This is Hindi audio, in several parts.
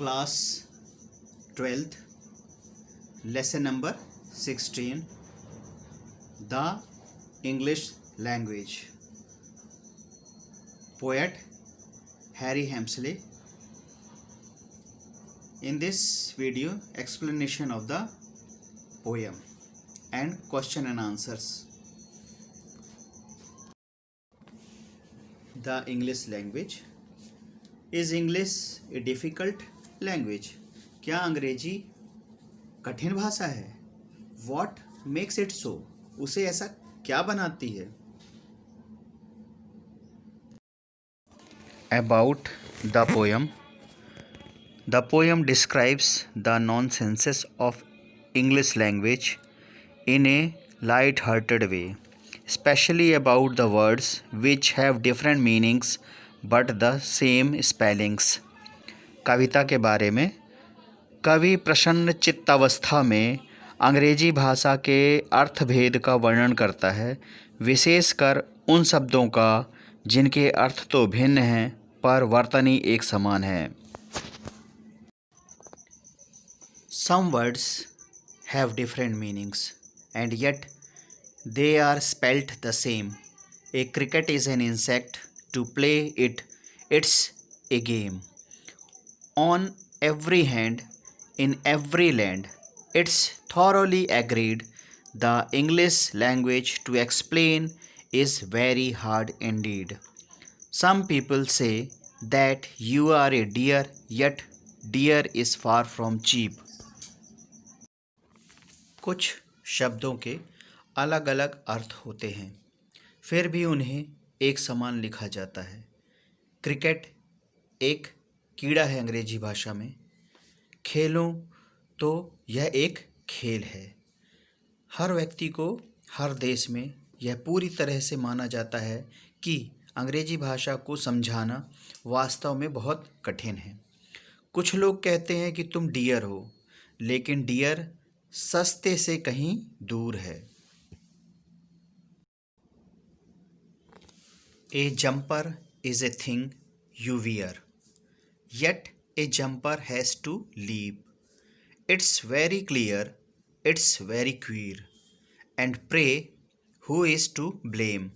Class 12th, lesson number 16, the English language. Poet Harry Hemsley. In this video, explanation of the poem and question and answers. The English language. Is English a difficult language? क्या अंग्रेजी कठिन भाषा है? What makes it so? उसे ऐसा क्या बनाती है? About the poem. The poem describes the nonsenses of English language in a light-hearted way, especially about the words which have different meanings but the same spellings. कविता के बारे में कवि प्रसन्न चित्तावस्था में अंग्रेजी भाषा के अर्थभेद का वर्णन करता है, विशेषकर उन शब्दों का जिनके अर्थ तो भिन्न हैं पर वर्तनी एक समान है. Some words have different meanings and yet they are spelt the same. A cricket is an insect. To play it, it's a game. On every hand, in every land, it's thoroughly agreed. The English language to explain is very hard indeed. Some people say that you are a dear, yet dear is far from cheap. कुछ शब्दों के अलग अलग अर्थ होते हैं, फिर भी उन्हें एक समान लिखा जाता है. क्रिकेट एक कीड़ा है अंग्रेजी भाषा में. खेलों तो यह एक खेल है. हर व्यक्ति को हर देश में यह पूरी तरह से माना जाता है कि अंग्रेजी भाषा को समझाना वास्तव में बहुत कठिन है. कुछ लोग कहते हैं कि तुम डियर हो, लेकिन डियर सस्ते से कहीं दूर है. A jumper is a thing you wear, yet a jumper has to leap. It's very clear, it's very queer. And pray, who is to blame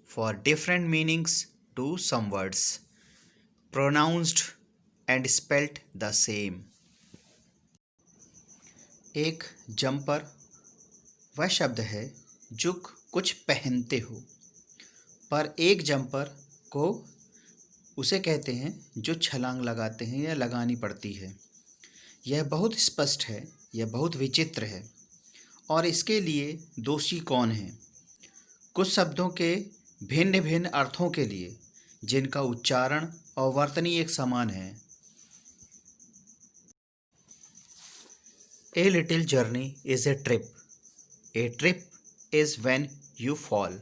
for different meanings to some words, pronounced and spelt the same? एक जंपर वह शब्द है जो कुछ पहनते हो, पर एक जंपर को उसे कहते हैं जो छलांग लगाते हैं या लगानी पड़ती है. यह बहुत स्पष्ट है, यह बहुत विचित्र है. और इसके लिए दोषी कौन है? कुछ शब्दों के भिन्न भिन्न अर्थों के लिए जिनका उच्चारण और वर्तनी एक समान है. A little journey is a trip. A trip is when you fall.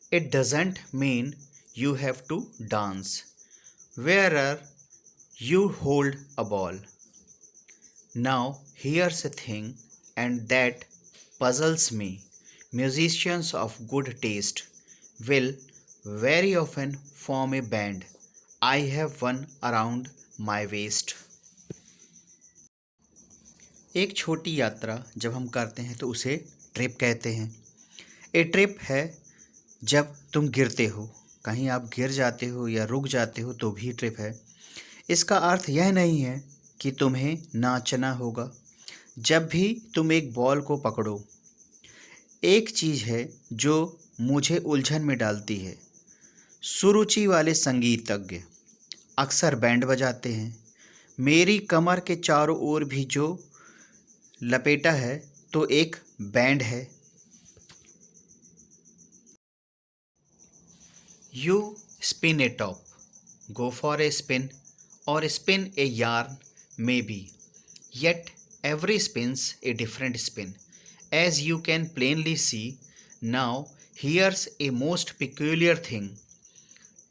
It doesn't mean you have to dance wherever you hold a ball. Now here's a thing and that puzzles me. Musicians of good taste will very often form a band. I have one around my waist. एक छोटी यात्रा जब हम करते हैं तो उसे ट्रिप कहते हैं. ए ट्रिप है जब तुम गिरते हो, कहीं आप गिर जाते हो या रुक जाते हो तो भी ट्रिप है. इसका अर्थ यह नहीं है कि तुम्हें नाचना होगा जब भी तुम एक बॉल को पकड़ो. एक चीज़ है जो मुझे उलझन में डालती है. सुरुचि वाले संगीतज्ञ अक्सर बैंड बजाते हैं. मेरी कमर के चारों ओर भी जो लपेटा है तो एक बैंड है. You spin a top, go for a spin, or spin a yarn maybe. Yet every spin's a different spin, as you can plainly see. Now here's a most peculiar thing.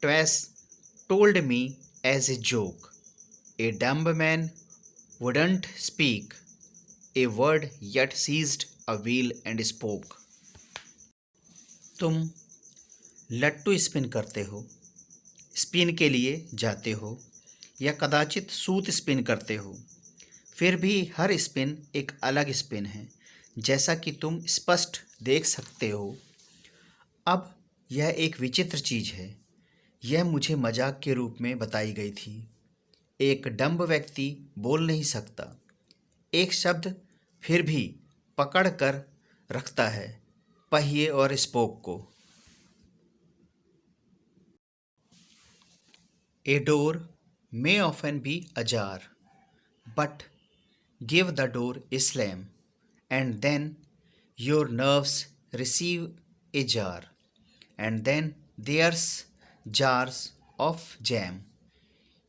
'Twas told me as a joke. A dumb man wouldn't speak a word, yet seized a wheel and spoke. तुम लट्टू स्पिन करते हो, स्पिन के लिए जाते हो, या कदाचित सूत स्पिन करते हो, फिर भी हर स्पिन एक अलग स्पिन है, जैसा कि तुम स्पष्ट देख सकते हो। अब यह एक विचित्र चीज़ है। यह मुझे मजाक के रूप में बताई गई थी। एक डम्ब व्यक्ति बोल नहीं सकता, एक शब्द फिर भी पकड़ कर रखता है पहिए और स्पोक को। A door may often be ajar, but give the door a slam, and then your nerves receive a jar, and then there's jars of jam.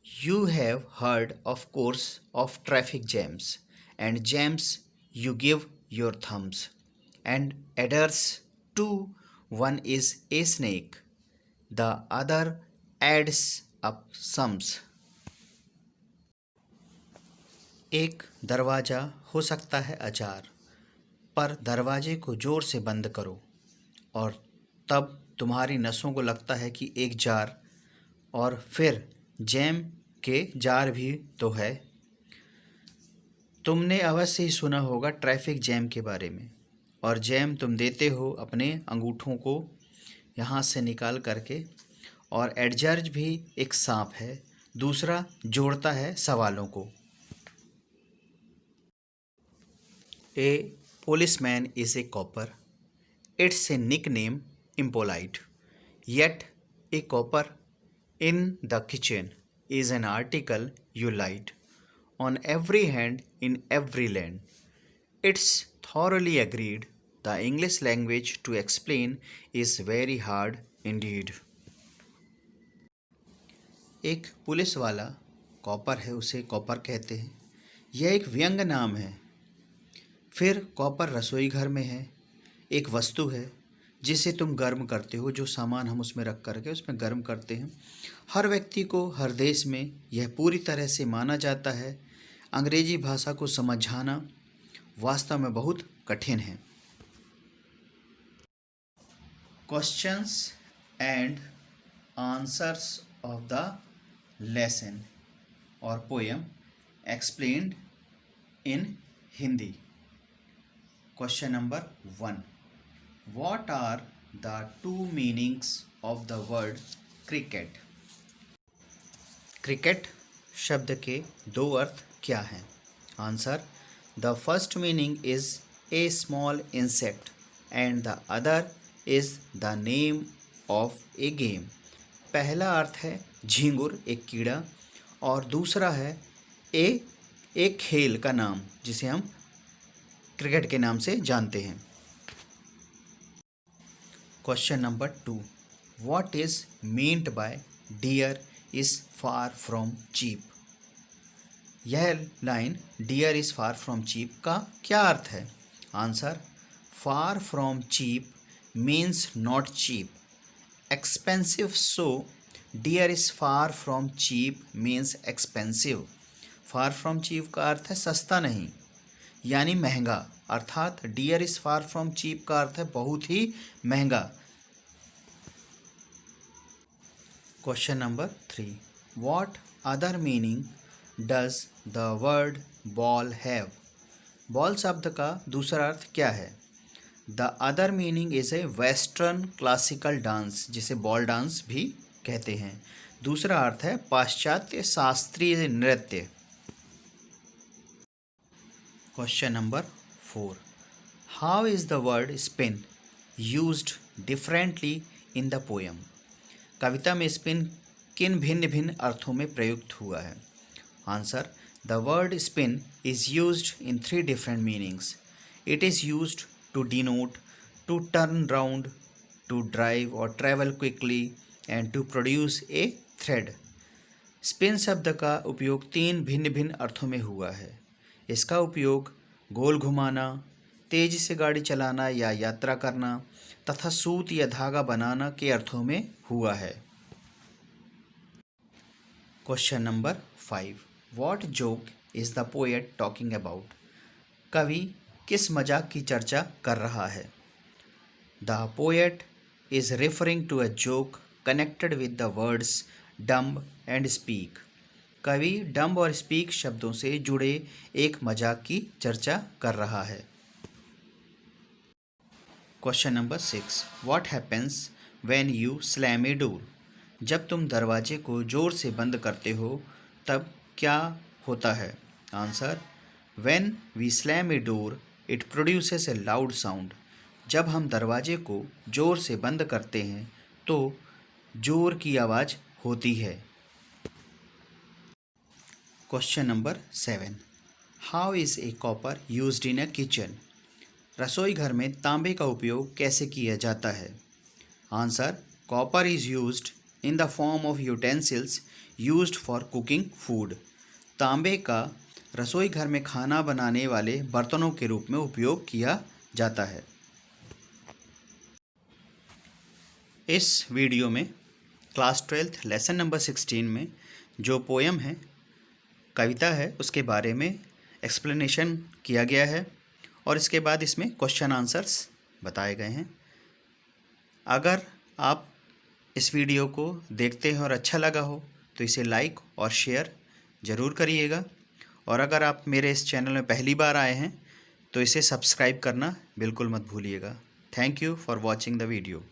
You have heard, of course, of traffic jams, and jams you give your thumbs, and adders too. One is a snake, the other adds up sums. एक दरवाज़ा हो सकता है अचार, पर दरवाजे को ज़ोर से बंद करो और तब तुम्हारी नसों को लगता है कि एक जार, और फिर जैम के जार भी तो है। तुमने अवश्य ही सुना होगा ट्रैफिक जैम के बारे में, और जैम तुम देते हो अपने अंगूठों को यहाँ से निकाल करके। और एडजर्ज भी एक सांप है, दूसरा जोड़ता है सवालों को। ए policeman is a copper. It's a nickname impolite. Yet a copper in the kitchen is an article you light on every hand in every land. It's thoroughly agreed. The English language to explain is very hard indeed. एक पुलिस वाला कॉपर है, उसे कॉपर कहते हैं। यह एक व्यंग नाम है। फिर कॉपर रसोई घर में है, एक वस्तु है जिसे तुम गर्म करते हो, जो सामान हम उसमें रख करके उसमें गर्म करते हैं। हर व्यक्ति को हर देश में यह पूरी तरह से माना जाता है। अंग्रेजी भाषा को समझाना वास्तव में बहुत कठिन है। Questions and answers of the lesson और poem explained in Hindi. Question number 1. What are the two meanings of the word cricket? Cricket शब्द के दो अर्थ क्या हैं? Answer: The first meaning is a small insect and the other is the name of a game. पहला अर्थ है झींगुर, एक कीड़ा, और दूसरा है एक खेल का नाम जिसे हम क्रिकेट के नाम से जानते हैं। Question number 2. What is meant by dear is far from cheap? यह line dear is far from cheap का क्या अर्थ है? Answer: far from cheap means not cheap, expensive, so dear is far from cheap means expensive. Far from cheap का अर्थ है सस्ता नहीं, यानी महंगा, अर्थात dear is far from cheap का अर्थ है बहुत ही महंगा। Question number 3. What other meaning does the word ball have? Ball शब्द का दूसरा अर्थ क्या है? The other meaning is a western classical dance, जिसे बॉल डांस भी कहते हैं। दूसरा अर्थ है पाश्चात्य शास्त्रीय नृत्य। Question number 4. How is the word spin used differently in the poem? कविता में स्पिन किन भिन्न भिन्न अर्थों में प्रयुक्त हुआ है? Answer: The word spin is used in 3 different meanings. It is used to denote, to turn round, to drive or travel quickly, and to produce a thread. Spin शब्द का उपयोग 3 भिन्न भिन्न अर्थों में हुआ है। इसका उपयोग गोल घुमाना, तेजी से गाड़ी चलाना या यात्रा करना तथा सूत या धागा बनाना के अर्थों में हुआ है। Question number 5. What joke is the poet talking about? कवि किस मजाक की चर्चा कर रहा है? The poet is referring to a joke connected with the words dumb and speak. कवि डम्ब और स्पीक शब्दों से जुड़े एक मजाक की चर्चा कर रहा है। Question number 6, what happens when you slam a door? जब तुम दरवाजे को ज़ोर से बंद करते हो तब क्या होता है? Answer, when we slam a door it produces a loud sound. जब हम दरवाजे को ज़ोर से बंद करते हैं तो ज़ोर की आवाज़ होती है। Question number 7, how is a copper used in a kitchen? रसोई घर में तांबे का उपयोग कैसे किया जाता है? Answer, copper is used in the form of utensils used for cooking food. तांबे का रसोई घर में खाना बनाने वाले बर्तनों के रूप में उपयोग किया जाता है। इस वीडियो में क्लास 12th लेसन नंबर 16 में जो पोयम है, कविता है, उसके बारे में एक्सप्लेनेशन किया गया है और इसके बाद इसमें क्वेश्चन आंसर्स बताए गए हैं। अगर आप इस वीडियो को देखते हैं और अच्छा लगा हो तो इसे लाइक और शेयर ज़रूर करिएगा, और अगर आप मेरे इस चैनल में पहली बार आए हैं तो इसे सब्सक्राइब करना बिल्कुल मत भूलिएगा। Thank you for watching the video.